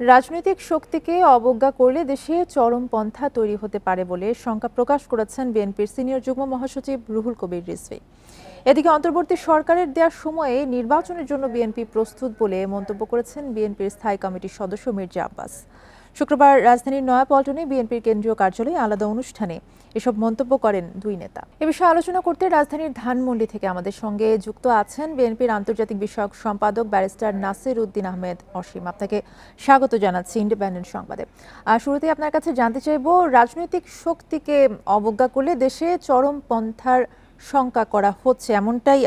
রাজনৈতিক শক্তিকে অবজ্ঞা করলে দেশে চরমপন্থা তৈরি হতে পারে বলে শঙ্কা প্রকাশ করেছেন বিএনপির সিনিয়র যুগ্ম মহাসচিব রুহুল কবির রিজভী। এদিকে অন্তর্বর্তী সরকারের দেওয়ার সময়ে নির্বাচনের জন্য বিএনপি প্রস্তুত বলে মন্তব্য করেছেন বিএনপির স্থায়ী কমিটির সদস্য মির্জা আব্বাস। শুক্রবার রাজধানীর নয়াপল্টনে বিএনপির কেন্দ্রীয় কার্যালয়ে আলাদা অনুষ্ঠানে এসব মন্তব্য করেন দুই নেতা। এ বিষয়ে আলোচনা করতে রাজধানীর ধানমন্ডি থেকে আমাদের সঙ্গে যুক্ত আছেন বিএনপির আন্তর্জাতিক বিষয়ক সম্পাদক ব্যারিস্টার নাসির উদ্দিন আহমেদ অসীম। আপনাকে স্বাগত জানাচ্ছি ইন্ডিপেন্ডেন্ট সংবাদে। শুরুতে আপনার কাছে জানতে চাইব, রাজনৈতিক শক্তিকে অবজ্ঞা করলে দেশে চরমপন্থার শঙ্কা করা হচ্ছে, এমনটাই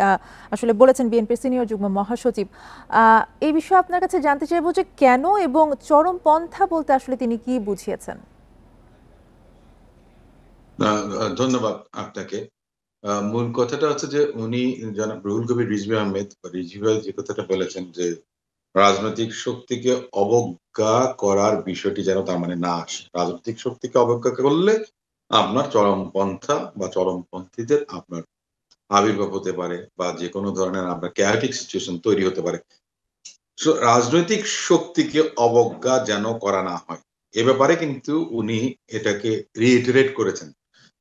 আসলে বলেছেন বিএনপির সিনিয়র যুগ্ম মহাসচিব। এই বিষয়ে আপনার কাছে জানতে চাইব যে কেন এবং চরমপন্থা বলতে আসলে তিনি কি বুঝিয়েছেন। ধন্যবাদ আপনাকে। মূল কথাটা হচ্ছে যে উনি জনাব রুহুল কবির রিজভী আহমেদ রিজভী ভাই যে কথাটা বলেছেন যে রাজনৈতিক শক্তিকে অবজ্ঞা করার বিষয়টি যেন তার মানে না আসে। রাজনৈতিক শক্তিকে অবজ্ঞা করলে আপনার চরমপন্থা বা চরমপন্থীদের আপনার আবির্ভাব হতে পারে বা যে কোনো ধরনের আপনার ক্যাওটিক সিচুয়েশন তৈরি হতে পারে। রাজনৈতিক শক্তিকে অবজ্ঞা যেন করা না হয়, এ ব্যাপারে কিন্তু উনি এটাকে রিইটারেট করেছেন।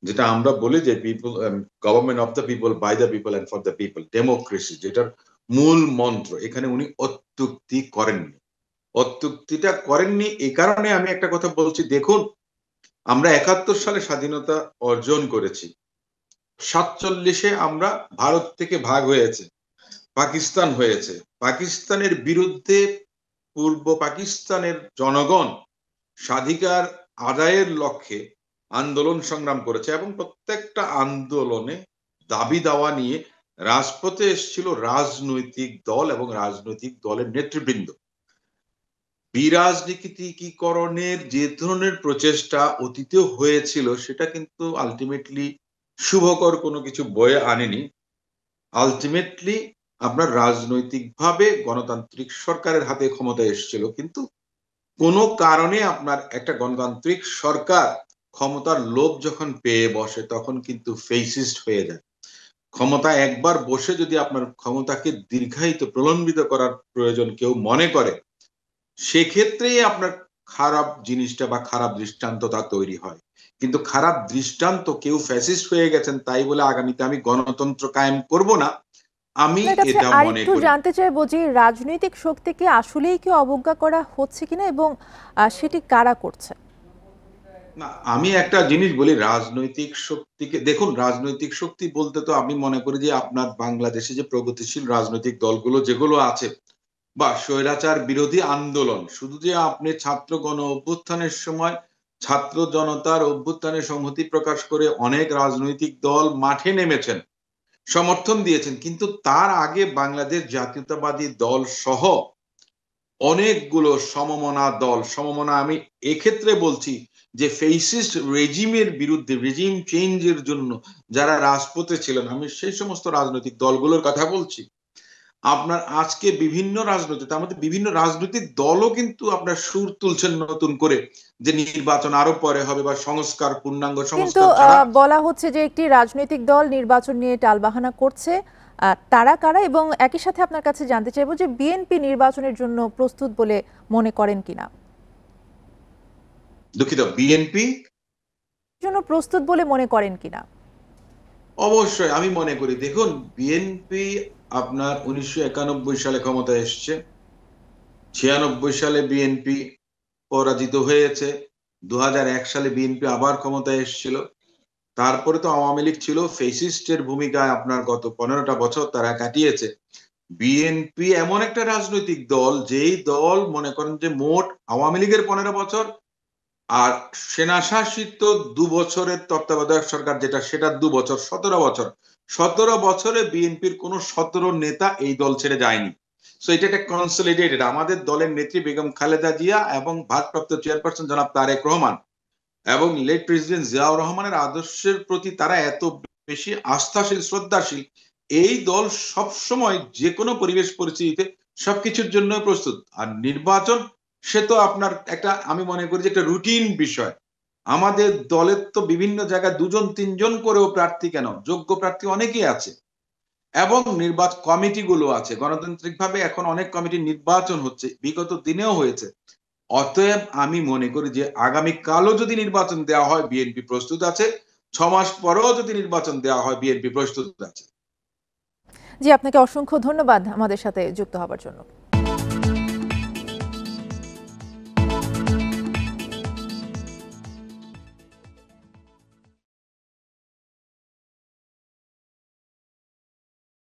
যেটা আমরা বলি যে people, government of the people, by the people and for the people, democracy, যেটার মূল মন্ত্র। এখানে উনি অত্যুক্তি করেননি। অত্যুক্তিটা করেননি এই কারণে আমি একটা কথা বলছি, দেখুন আমরা ৭১ সালে স্বাধীনতা অর্জন করেছি, ৪৭-এ আমরা ভারত থেকে ভাগ হয়েছে, পাকিস্তান হয়েছে। পাকিস্তানের বিরুদ্ধে পূর্ব পাকিস্তানের জনগণ স্বাধিকার আদায়ের লক্ষ্যে আন্দোলন সংগ্রাম করেছে এবং প্রত্যেকটা আন্দোলনে দাবি দাওয়া নিয়ে রাজপথে এসেছিল রাজনৈতিক দল এবং রাজনৈতিক দলের নেতৃবৃন্দ। বিরাজনীতিকরণের যে ধরনের প্রচেষ্টা অতীতেও হয়েছিল সেটা কিন্তু আলটিমেটলি শুভকর কোনো কিছু বয়ে আনেনি। আলটিমেটলি আপনার রাজনৈতিকভাবে গণতান্ত্রিক সরকারের হাতে ক্ষমতা এসেছিল, কিন্তু কোনো কারণে আপনার একটা গণতান্ত্রিক সরকার ক্ষমতার লোভ যখন পেয়ে বসে তখন কিন্তু ফেসিস্ট হয়ে যায়। ক্ষমতা একবার বসে যদি আপনার ক্ষমতাকে দীর্ঘায়িত প্রলম্বিত করার প্রয়োজন কেউ মনে করে, সেক্ষেত্রেই আপনার খারাপ জিনিসটা বা খারাপ দৃষ্টান্তটা তৈরি হয়। কিন্তু খারাপ দৃষ্টান্ত, কেউ ফ্যাসিস্ট হয়ে গেছেন তাই বলে আগামীতে আমি গণতন্ত্র কায়েম করব না, আমি আপনার কাছে এটা মনে আরেকটু করি। জানতে চাইবো যে রাজনৈতিক শক্তিকে আসলেই কি অবজ্ঞা করা হচ্ছে কিনা এবং সেটি কারা করছে। না, আমি একটা জিনিস বলি, রাজনৈতিক শক্তিকে দেখুন, রাজনৈতিক শক্তি বলতে তো আমি মনে করি যে আপনার বাংলাদেশে যে প্রগতিশীল রাজনৈতিক দলগুলো যেগুলো আছে বা স্বৈরাচার বিরোধী আন্দোলন, শুধু যে আপনি ছাত্র গণ অভ্যুত্থানের সময় ছাত্র জনতার অভ্যুত্থানে সংহতি প্রকাশ করে অনেক রাজনৈতিক দল মাঠে নেমেছেন, সমর্থন দিয়েছেন, কিন্তু তার আগে বাংলাদেশ জাতীয়তাবাদী দল সহ অনেকগুলো সমমনা দল, সমমনা আমি এক্ষেত্রে বলছি যে ফেসিস্ট রেজিমের বিরুদ্ধে, রেজিম চেঞ্জের জন্য যারা রাজপথে ছিলেন, আমি সেই সমস্ত রাজনৈতিক দলগুলোর কথা বলছি। আপনার আজকে বিভিন্ন রাজনৈতিক, তার মধ্যে বিভিন্ন রাজনৈতিক দলও কিন্তু আপনার সুর তুলছেন নতুন করে যে নির্বাচন আরো পরে হবে বা সংস্কার, পূর্ণাঙ্গ কিন্তু সংস্কার ছাড়া। বলা হচ্ছে যে একটি রাজনৈতিক দল নির্বাচন নিয়ে টালবাহানা করছে, তারা কারা? এবং একই সাথে আপনার কাছে জানতে চাইবো যে বিএনপি নির্বাচনের জন্য প্রস্তুত বলে মনে করেন কিনা। দুঃখিত, বিএনপি জন্য প্রস্তুত বলে মনে করেন কিনা। অবশ্যই আমি মনে করি, দেখুন বিএনপি আপনার ১৯৯১ সালে ক্ষমতায় এসছে, ৯৬ সালে বিএনপি পরাজিত হয়েছে, ২০০১ সালে বিএনপি আবার ক্ষমতায় এসেছিল। তারপরে তো আওয়ামী লীগ ছিল, ফেসিস্টের ভূমিকায় আপনার গত ১৫টা বছর তারা কাটিয়েছে। বিএনপি এমন একটা রাজনৈতিক দল, যেই দল মনে করেন যে মোট আওয়ামী লীগের ১৫ বছর আর সেনা শাসিত ২ বছরের তত্ত্বাবধায়ক সরকার যেটা, সেটা ২ বছর, ১৭ বছর। ১৭ বছরে বিএনপির কোন ১৭ নেতা এই দল ছেড়ে যায়নি। সো এটা একটা কনসলিডেটেড, আমাদের দলের নেত্রী বেগম খালেদা জিয়া এবং ভারপ্রাপ্ত চেয়ারপারসন জনাব তারেক রহমান এবং লেট প্রেসিডেন্ট জিয়াউর রহমানের আদর্শের প্রতি তারা এত বেশি আস্থাশীল, শ্রদ্ধাশীল, এই দল সব সময় যে কোনো পরিবেশ পরিস্থিতিতে সবকিছুর জন্য প্রস্তুত। আর নির্বাচন, সে তো আপনার একটা, আমি মনে করি যে একটা রুটিন বিষয়। আমাদের দলের তো বিভিন্ন জায়গায় ২ জন ৩ জন করেও প্রার্থী, কেন, যোগ্য প্রার্থী অনেকেই আছে এবং নির্বাচন কমিটি গুলো আছে, গণতান্ত্রিক ভাবে এখন অনেক কমিটি নির্বাচন হচ্ছে, বিগত দিনেও হয়েছে। অতএব আমি মনে করি যে আগামীকালও যদি নির্বাচন দেওয়া হয় বিএনপি প্রস্তুত আছে, 6 মাস পরেও যদি নির্বাচন দেওয়া হয় বিএনপি প্রস্তুত আছে। জি, আপনাকে অসংখ্য ধন্যবাদ আমাদের সাথে যুক্ত হবার জন্য।